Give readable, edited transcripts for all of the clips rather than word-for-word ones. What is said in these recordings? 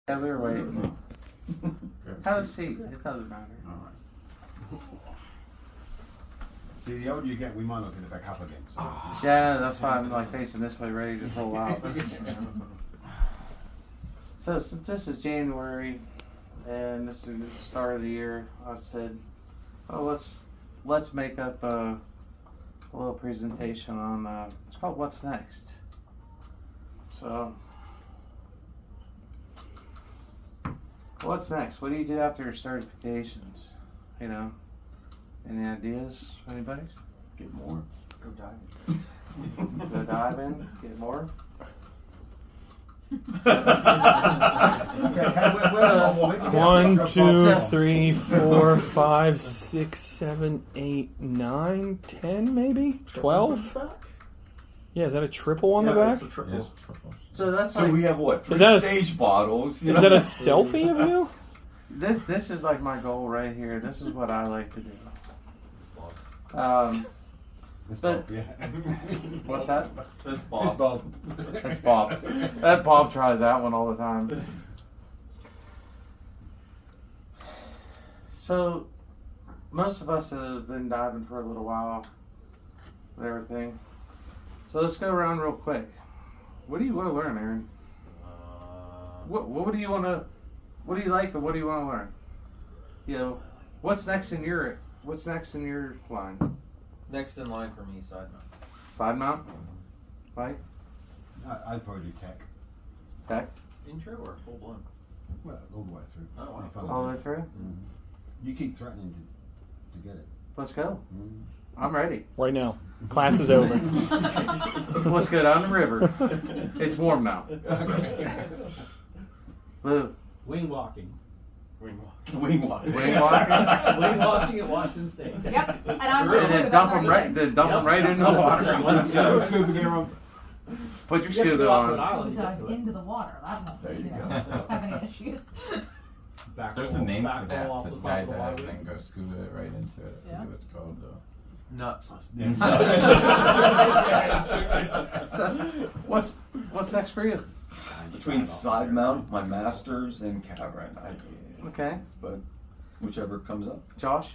Yeah, we were waiting. Have a seat. It doesn't matter. All right. See, the older you get, we might not get it back up again. So. Yeah, that's why I'm like facing this way, ready to roll out. So since this is January and this is the start of the year, I said, oh, let's make up a little presentation on it's called What's Next. So what's next? What do you do after your certifications? You know, any ideas? Anybody? Get more. Go diving. Go diving, get more. One, two, three, 4, 5, 6, 7, 8, 9, 10, maybe 12. Yeah, is that a triple on the back? It's a triple. Yes. So that's So like, we have what? 3 Is that a stage bottles. Is that a selfie of you? this is like my goal right here. This is what I like to do. It's But- Bob, yeah. What's that? That's It's Bob. Bob. That's Bob. That Bob tries that one all the time. So, most of us have been diving for a little while and everything. So let's go around real quick. What do you want to learn, Aaron? What do you want to? What do you like, or what do you want to learn? You know, what's next in your line? Next in line for me, side mount. Side mount, right? I'd probably do tech. Tech, Intro or full blown? Well, all the way through. Oh, wow. Be fun all to the way do. through. You keep threatening to get it. Let's go. Mm. I'm ready. Right now. Class is over. Let's go down the river. It's warm now. Lou, Wing walking. Wing walk. Wing walk. wing walking, Wing walking at Washington State. Yep. That's And I'm true. and then dump them right, into the water. Let's go. Scuba gear on. Put your You have to scuba go out to an on. island to get Dive to it. into the water. I don't There you know, go. have any issues. Back There's a roll- name back for that. roll off To the top of the skydive water. and go scuba right into it. I Yeah. forget what it's called though. Nuts. So, what's next for you? Between side mount, my masters, and cavern. Okay, But whichever comes up. Josh.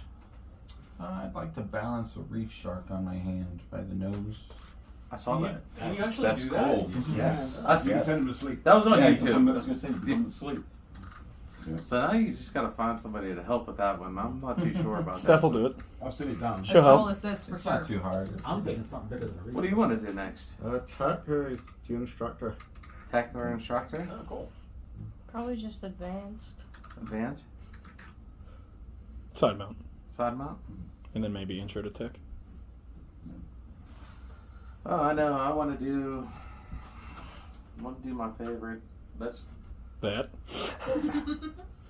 I'd like to balance a reef shark on my hand by the nose. I saw Can you- that. Can you That's, actually that's do cool. that? Yes. I You see. can send him to sleep. That was on Yeah, you can put 'em- I YouTube. was gonna say, put 'em to sleep. So now you just gotta find somebody to help with that one. I'm not too sure about that. Steph will do it. I've seen it done. She'll All help. assist for It's sure. not too hard. I'm thinking something bigger than a reef. What do you want to do next? Tech or the instructor? Tech or instructor? Oh, cool. Probably just advanced. Advanced? Side mount. Side mount? And then maybe intro to tech. Oh, I know. I want to do my favorite. That's. That.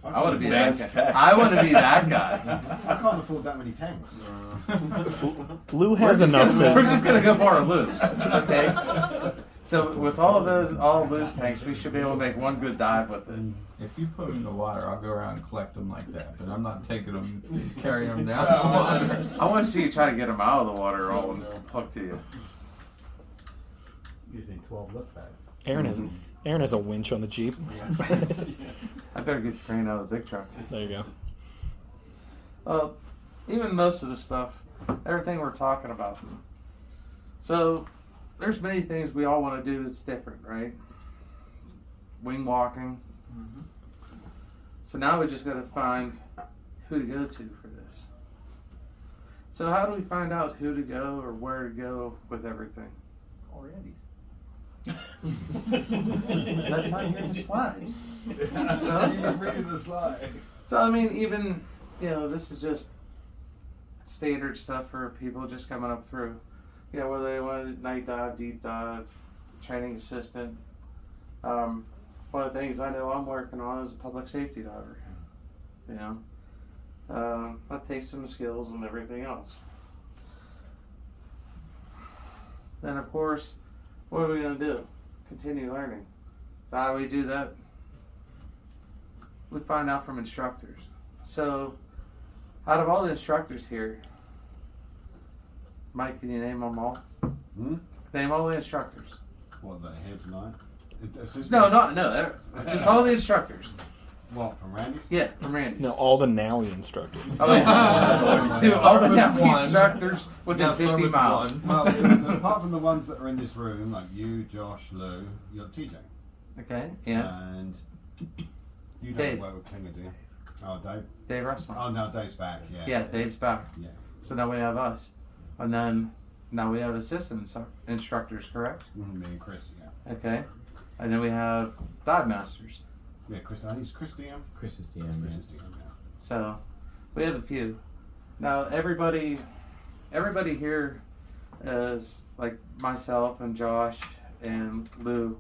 I want to be that Advanced guy. tech. I want to be that guy. I can't afford that many tanks. Blue has enough We're to. just gonna go borrow Lou's. Okay. So with all of Lou's tanks, we should be able to make one good dive with it. If you put them in the water, I'll go around and collect them like that. But I'm not taking them, carrying them down the water. I want to see you try to get them out of the water all hooked to you. Using 12 lift bags. Aaron has a winch on the Jeep. I better get the crane out of the big truck. There you go. Even most of the stuff, everything we're talking about. So, there's many things we all want to do that's different, right? Wing walking. So now we just got to find who to go to for this. So how do we find out who to go or where to go with everything? Call Randy's. That's not even the slides. You're reading the slide. So I mean, even this is just standard stuff for people just coming up through. Whether they want to night dive, deep dive, training assistant. One of the things I know I'm working on is a public safety diver. That takes some skills and everything else. Then of course, what are we gonna do? Continue learning. So how do we do that? We find out from instructors. So, out of all the instructors here, Mike, can you name them all? Hmm? Name all the instructors. What, that here tonight? It's assistants. No, just all the instructors. What, from Randy's? Yeah, from Randy's. No, all the Nowie instructors. Oh, yeah. Dude, all the Start with one. instructors within Now start 50 with miles. one. Well, apart from the ones that are in this room, like you, Josh, Lou, you're TJ. Okay, yeah. And you Dave. don't work with Klinger, do you? Oh, Dave. Dave Russell. Oh, no, Dave's back. Yeah. Yeah, Dave's back. Yeah. So now we have us. And then now we have assistant instructors, correct? Mhm, me and Chris. Yeah. Okay. And then we have dive masters. Yeah, Chris. I think it's Chris DM. Chris is DM. Chris Yeah. is DM. Yeah. So we have a few. Now everybody here is like myself and Josh and Lou.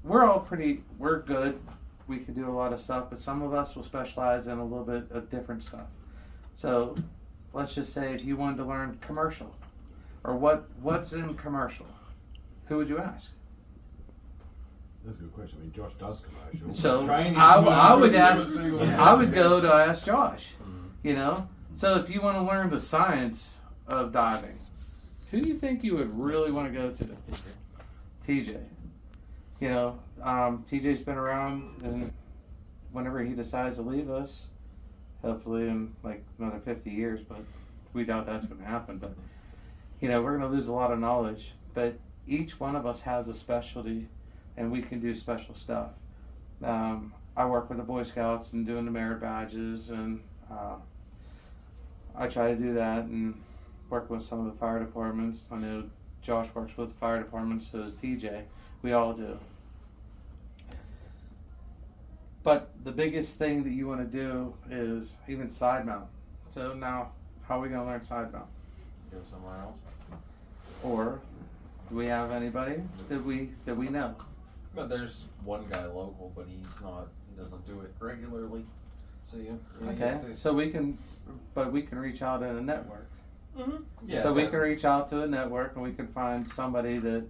We're good. We can do a lot of stuff, but some of us will specialize in a little bit of different stuff. So let's just say if you wanted to learn commercial, or what's in commercial, who would you ask? That's a good question. I mean, Josh does commercial. So Training I would commercials, ask. everything. I would go to ask Josh. Mhm. You know. So if you want to learn the science of diving, who do you think you would really want to go to? TJ. You know, TJ's been around, and whenever he decides to leave us, hopefully in like another 50 years, but we doubt that's going to happen. But you know, we're going to lose a lot of knowledge. But each one of us has a specialty, and we can do special stuff. I work with the Boy Scouts and doing the merit badges, and I try to do that and work with some of the fire departments. I know Josh works with the fire department, so does TJ. We all do. But the biggest thing that you want to do is even side mount. So now, how are we going to learn side mount? Go somewhere else. Or do we have anybody that we know? But there's one guy local, but he doesn't do it regularly. So you Okay, have to- so we can reach out in a network. Yeah, So we but- can reach out to a network and we can find somebody that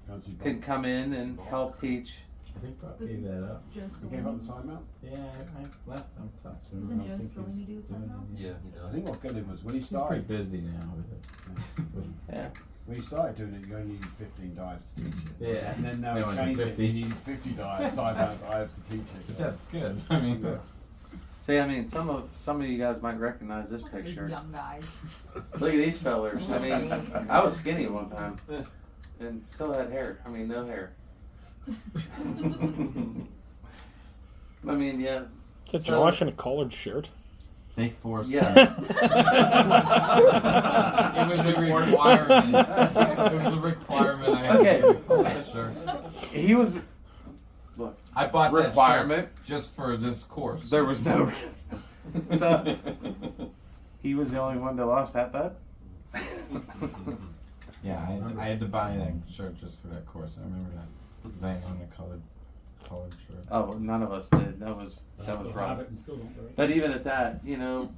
Go and see Bob. can come in and help teach. I think I gave that up. Just You gave up the side mount? Yeah, I last time talked to him. Isn't I don't Joe think still he's going to do doing something else? it. Yeah, he I does. think what got him was when he He's pretty started. busy now with it. Yeah. When he started doing it, you only needed 15 dives to teach it. Yeah. And then now They he went to changed it. 50. You needed 50 dives, side mount dives to teach it. But that's good. I mean, that's See, I mean, some of you guys might recognize this These picture. young guys. Look at these fellers. I mean, I was skinny at one time and still had hair. I mean, no hair. I mean, yeah. Is that Josh in a collared shirt? They forced Yeah. me. It was a requirement. It was a requirement. I had Okay. to get a collared shirt. He was. Look, I bought that requirement. shirt just for this course. There was no. So he was the only one that lost that bet. Yeah, I had to buy that shirt just for that course. I remember that. Because I owned a collared shirt. Oh, well, none of us did. That was rough. But even at that, you know,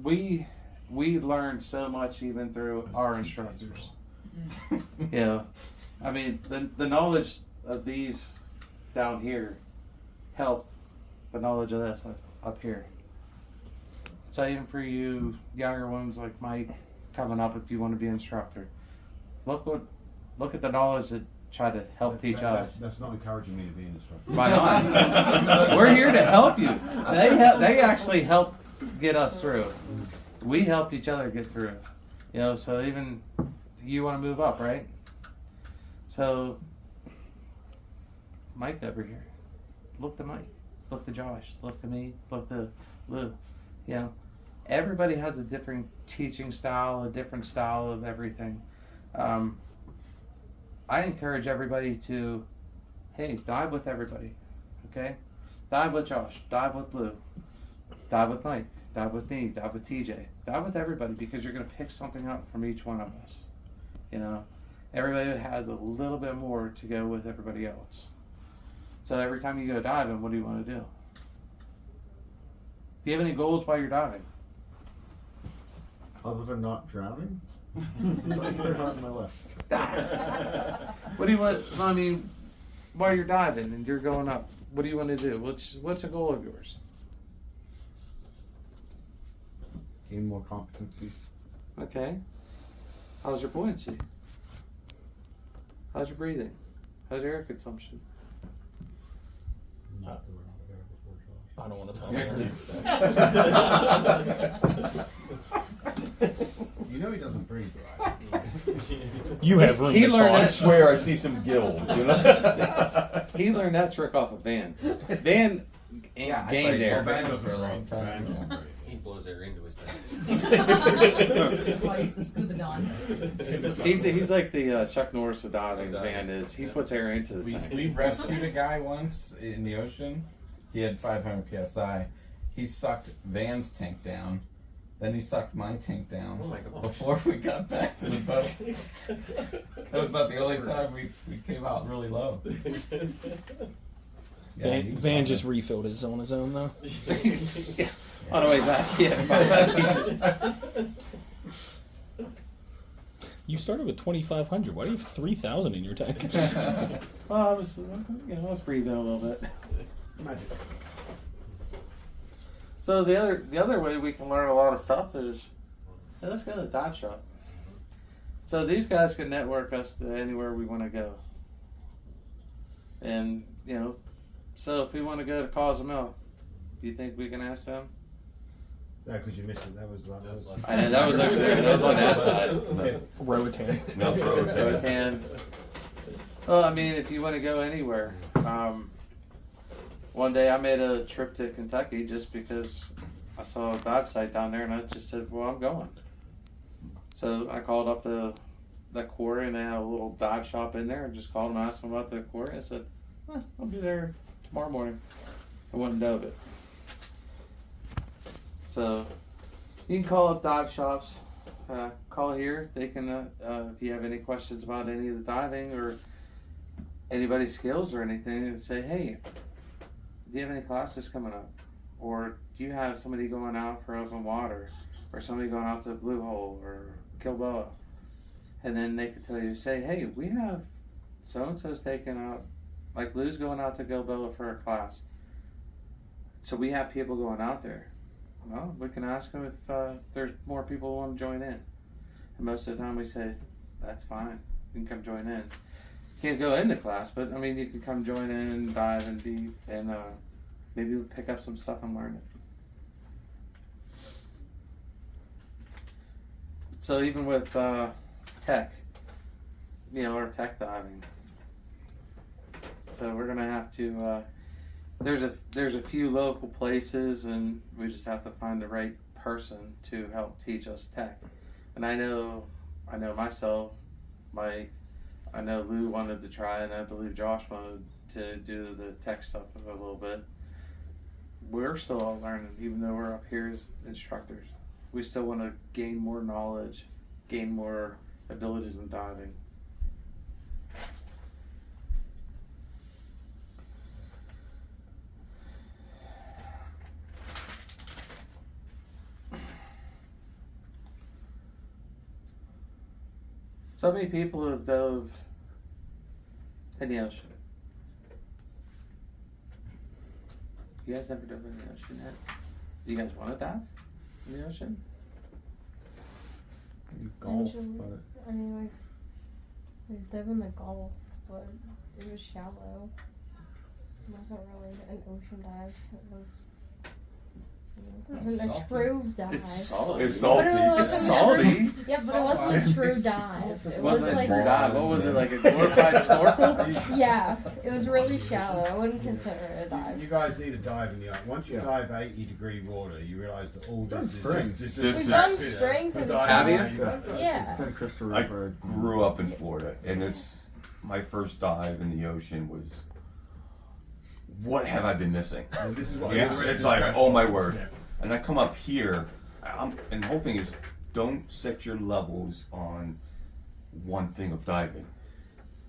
we learned so much even through our instructors. You know, I mean, the knowledge of these down here helped the knowledge of this up here. So even for you younger ones like Mike coming up, if you want to be an instructor, look at the knowledge that try to help teach us. That's not encouraging me to be an instructor. Why not? We're here to help you. They actually help get us through. We helped each other get through. You know, so even you want to move up, right? So Mike over here. Look to Mike. Look to Josh. Look to me. Look to Lou. You know, everybody has a different teaching style, a different style of everything. I encourage everybody to, hey, dive with everybody, okay? Dive with Josh, dive with Lou, dive with Mike, dive with me, dive with TJ, dive with everybody because you're going to pick something up from each one of us. You know, everybody has a little bit more to go with everybody else. So every time you go diving, what do you want to do? Do you have any goals while you're diving? Other than not drowning? That's pretty high on my list. What do you want? I mean, while you're diving and you're going up, what do you want to do? What's a goal of yours? Gain more competencies. Okay. How's your buoyancy? How's your breathing? How's your air consumption? Not that we're not there before Josh. I don't want to talk about it. You know he doesn't breathe, right? You have room He to learned I talk. swear I see some gills, you know? He learned that trick off of Van. Van Yeah, I gained played air. more Van bands doesn't for a long breathe. Van time. doesn't breathe. He blows air into his thing. That's why he's the scuba don. He's like the Chuck Norris of diving. Van is. He puts air into the We thing. rescued a guy once in the ocean. He had 500 psi. He sucked Van's tank down. Then he sucked my tank down Oh my gosh. before we got back to the boat. That was about the only time we came out really low. Yeah, he was Van on just it. refilled his on his own though. On the way back, yeah. You started with 2,500. Why do you have 3,000 in your tank? Well, I was, I was breathing a little bit. Magic. So the other way we can learn a lot of stuff is, hey, let's go to the dive shop. So these guys can network us to anywhere we want to go. And so if we want to go to Cozumel, do you think we can ask them? No, because you missed it. That was like. I know that was over there. That was on that side. Roatan. No, throw it So in. we can. Well, I mean, if you want to go anywhere. One day I made a trip to Kentucky just because I saw a dive site down there, and I just said, "Well, I'm going." So I called up the quarry, and they have a little dive shop in there, and just called them and asked them about the quarry. I said, "I'll be there tomorrow morning." I went and dove it. So you can call up dive shops. Call here. They can, if you have any questions about any of the diving or anybody's skills or anything, and say, "Hey, do you have any classes coming up? Or do you have somebody going out for open water? Or somebody going out to the Blue Hole or Gilboa?" And then they could tell you, say, "Hey, we have so-and-so's taking out, like Lou's going out to Gilboa for a class. So we have people going out there." Well, we can ask them if there's more people who want to join in. And most of the time we say, "That's fine. You can come join in." Can't go into class, but I mean, you can come join in and dive and maybe pick up some stuff and learn it. So even with tech, or tech diving. So we're gonna have to. There's a few local places, and we just have to find the right person to help teach us tech. And I know myself, Mike. I know Lou wanted to try, and I believe Josh wanted to do the tech stuff a little bit. We're still all learning, even though we're up here as instructors. We still want to gain more knowledge, gain more abilities in diving. So many people have dove in the ocean. You guys never dove in the ocean yet? Do you guys want to dive in the ocean? Golf, Usually- but I mean, we've dove in the Gulf, but it was shallow. It wasn't really an ocean dive. It wasn't a Salty. true dive. It's salty. It's But it salty. wasn't It's a salty. true- Yeah, but it wasn't a true dive. It was Wasn't like, a true dive. What was it, like a glorified snorkel? yeah, it was really shallow. I wouldn't consider it a dive. You guys need to dive in the eye. Once you dive 80-degree water, you realise that all Done this is springs. just This We've is- done this- springs for and diving, Have you? Yeah. It's been Christopher I River. grew up in Florida, and it's my first dive in the ocean was. What have I been missing? And this is what It's, this it's is like, great. oh my word. Yeah. And I come up here, and the whole thing is don't set your levels on one thing of diving.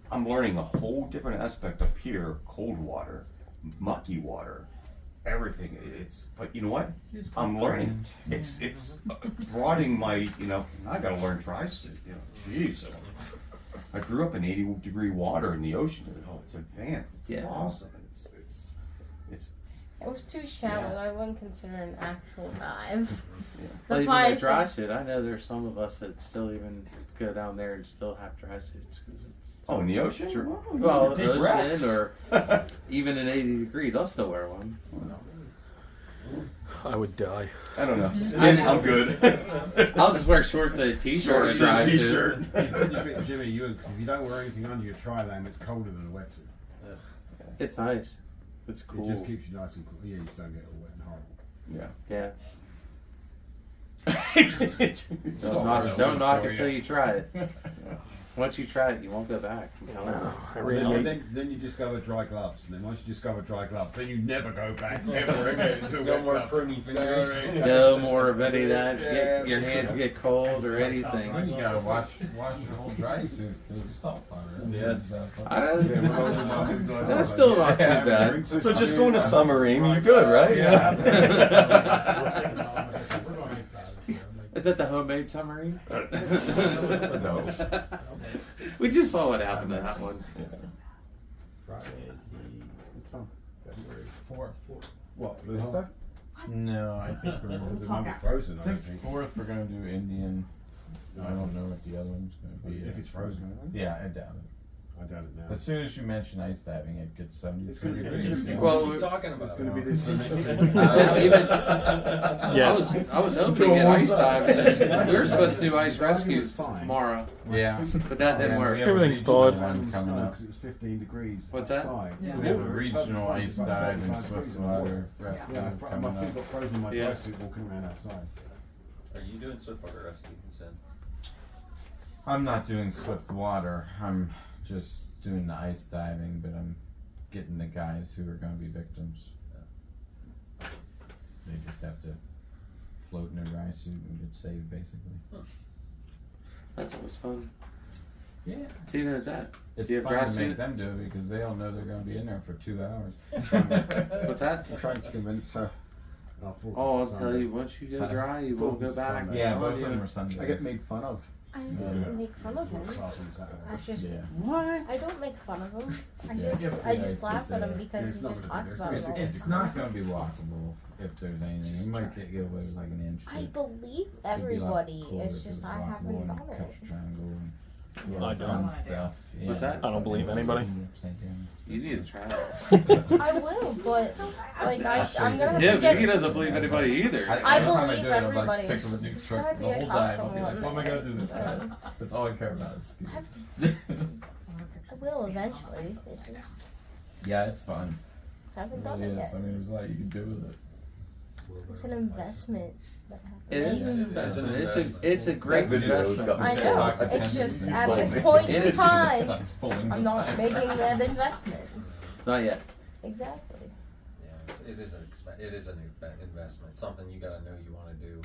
I'm learning a whole different aspect up here, cold water, mucky water, everything. But you know what? I'm learning. It's broadening my, I gotta learn tri-suit, jeez. I grew up in 80-degree water in the ocean. Oh, it's advanced. It's Yeah. awesome. It's It was too shallow. I wouldn't consider an actual dive. Well, That's even why I the dry said. suit. I know there's some of us that still even go down there and still have dry suits because it's. Oh, in the ocean? Well, Deep ocean wrecks. or even in 80 degrees, I'll still wear one. I would die. I don't know. I'm good. I'll just wear shorts and a t-shirt and a dry suit. Jimmy, if you don't wear anything under your tri-lam, it's colder than a wetsuit. It's nice. It's cool. It just keeps you nice and cool. Yeah, you just don't get all wet and horrible. Yeah. So Don't knock for it till you. you try it. Once you try it, you won't go back. I'm telling you. Then you discover dry gloves, and then once you discover dry gloves, then you never go back ever again. No more pruny fingers. No more of any of that. Your hands get cold or Then anything. you gotta wash your whole dry suit because of salt water. That's still not too bad. So just going to submarine, you're good, right? Is that the homemade submarine? No. We just saw what happened to that one. Friday, it's on February 4th. What, blue stuff? No, I think we're Because it might be frozen, I don't think. 4th. We're gonna do Indian. I don't know what the other one's gonna be. If it's frozen. Yeah, I doubt it. I doubt it now. As soon as you mention ice diving, it gets 70. It's gonna be Well, What are you talking about? It's going to be this for next week. Yes. I was hoping to get ice diving. We were supposed to do ice rescue tomorrow, Yeah. but that didn't work. We have a Everything's regional thawed. one coming up. Because it was 15 degrees What's that? outside. Yeah. We have a regional ice dive and swiftwater Yeah, rescue my coming feet up. got frozen in my Yeah. dry suit walking around outside. Are you doing swiftwater rescue? You said. I'm not doing swift water. I'm just doing the ice diving, but I'm getting the guys who are going to be victims. They just have to float in a dry suit and get saved, basically. That's always fun. Yeah. It's even at that. It's Do you have fun dry to make suit? them do it because they all know they're going to be in there for 2 hours. What's that? I'm trying to convince her. Oh, I'll tell you, once you go dry, you won't go back. Yeah, I'm both of telling them you. are Sundays. I get made fun of. I didn't make fun of him. Class on Saturday. I just. Yeah. What? I don't make fun of him. I Yeah. just. Yeah, I it's just laugh just, at him yeah, because it's he not just gonna be- talks it's about gonna it be all the 'It's time. not going to be walkable if there's anything. You might get away with like an inch. I deep. believe It'd be a lot everybody. cooler It's if it just was I walkable haven't and done cut it. triangle and I fun don't. stuff. Yeah. What's that? I don't believe anybody. You need to try it. I will, but like I'm gonna have Yeah, to Vicky get. doesn't believe anybody either. I every time believe do it, I'm everybody. Like, pick up a new It's truck gotta be the a whole time. I'll be like, custom what am I going to do this one. time? That's all I care about is ski. I will eventually. It's just Yeah, it's fun. I haven't It done it really is. yet. I mean, there's a lot you can do with it. It's an investment. That I have to It is make. an investment. It's a great That video's investment. got me I so know. talking. It's just It's at like- this point It in is- time, Sucks pulling I'm the not time. making that investment. Not yet. Exactly. Yeah, it is an investment. Something you gotta know you want to do.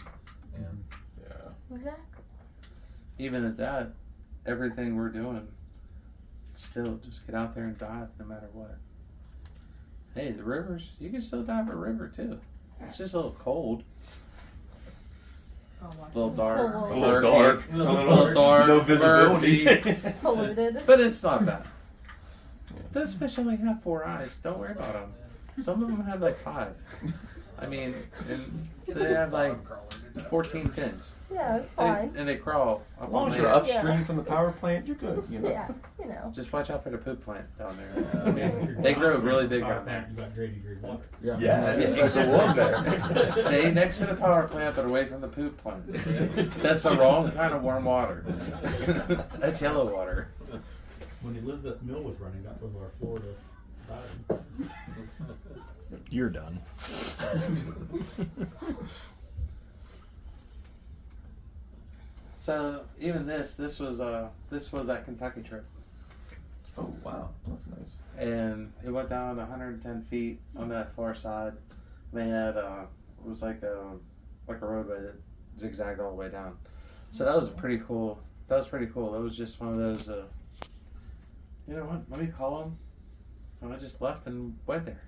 And Exactly. Even at that, everything we're doing, still just get out there and dive no matter what. Hey, the rivers, you can still dive a river too. It's just a little cold, a little dark, A little dark. a little dark, No visibility. murky, Polluted. but it's not bad. Those fish only have 4 eyes. Don't worry about them. Some of them have like 5. I mean, and they have like 14 fins. Yeah, it's fine. And they crawl up As long on as you're land. upstream from the power plant, you're good. You know. Yeah, you know. Just watch out for the poop plant down there. I mean, they grow really big down there. You got grade degree water. Yeah, Yeah. it's like a warm there. Stay next to the power plant, but away from the poop plant. That's the wrong kind of warm water. That's yellow water. When Elizabeth Mill was running, that was our Florida dive. You're done. So even this was that Kentucky trip, Oh wow, that's nice. and it went down 110 feet on that far side. They had it was like a roadway that zigzagged all the way down. So that was pretty cool. That was pretty cool. It was just one of those. You know what? Let me call them. And I just left and went there.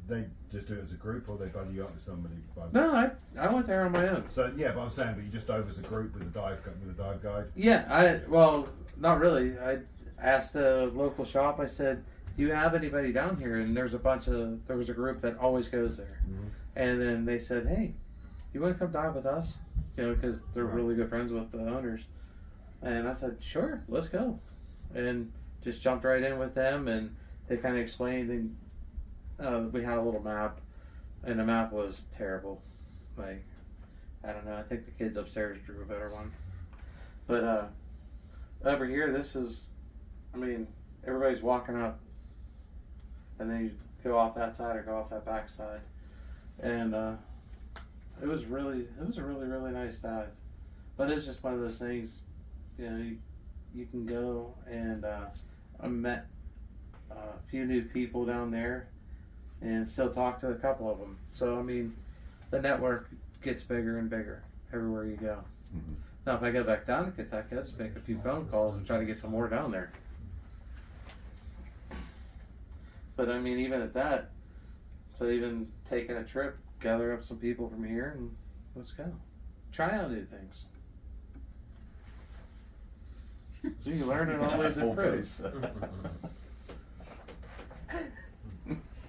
They just do it as a group, or they buddy you up with somebody. No, I went there on my own. So yeah, but I'm saying, but you just dove as a group with a dive guide. Yeah, well, not really. I asked the local shop. I said, "Do do you have anybody down here? And there was a group that always goes there. Mhm. And then they said, hey, you want to come dive with us? You know, because they're Right. really good friends with the owners. And I said, sure, let's go. And just jumped right in with them, and they kind of explained, and we had a little map, and the map was terrible. Like, I don't know, I think the kids upstairs drew a better one. But over here, this is, I mean, everybody's walking up, and then you go off that side or go off that back side. And it was a really, really nice dive. But it's just one of those things, you know, you can go, and I met a few new people down there and still talk to a couple of them. So, I mean, the network gets bigger and bigger everywhere you go. Mhm. Now, if I go back down to Kentucky, I'll just make a few phone calls and try to get some more down there. But, I mean, even at that, so even taking a trip, gather up some people from here, and let's go. Try out new things. So you learn and always Full improve. face.